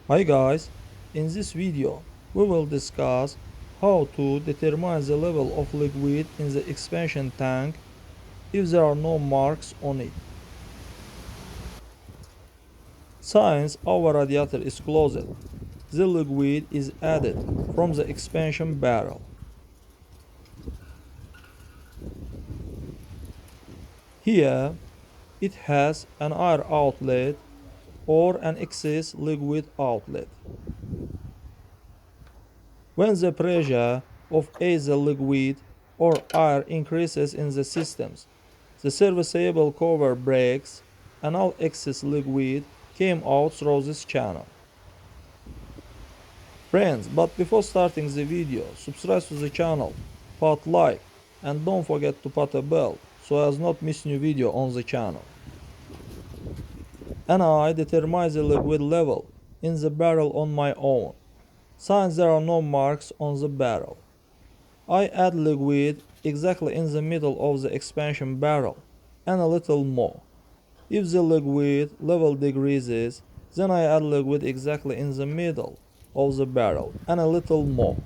Hi guys, in this video we will discuss how to determine the level of liquid in the expansion tank if there are no marks on it. Since our radiator is closed, the liquid is added from the expansion barrel. Here it has an air outlet or an excess liquid outlet. When the pressure of either liquid or air increases in the systems, the serviceable cover breaks and all excess liquid came out through this channel. Friends, but before starting the video, subscribe to the channel, put like and don't forget to put a bell so as not miss new video on the channel. And I determine the liquid level in the barrel on my own, since there are no marks on the barrel. I add liquid exactly in the middle of the expansion barrel and a little more. If the liquid level decreases, then I add liquid exactly in the middle of the barrel and a little more.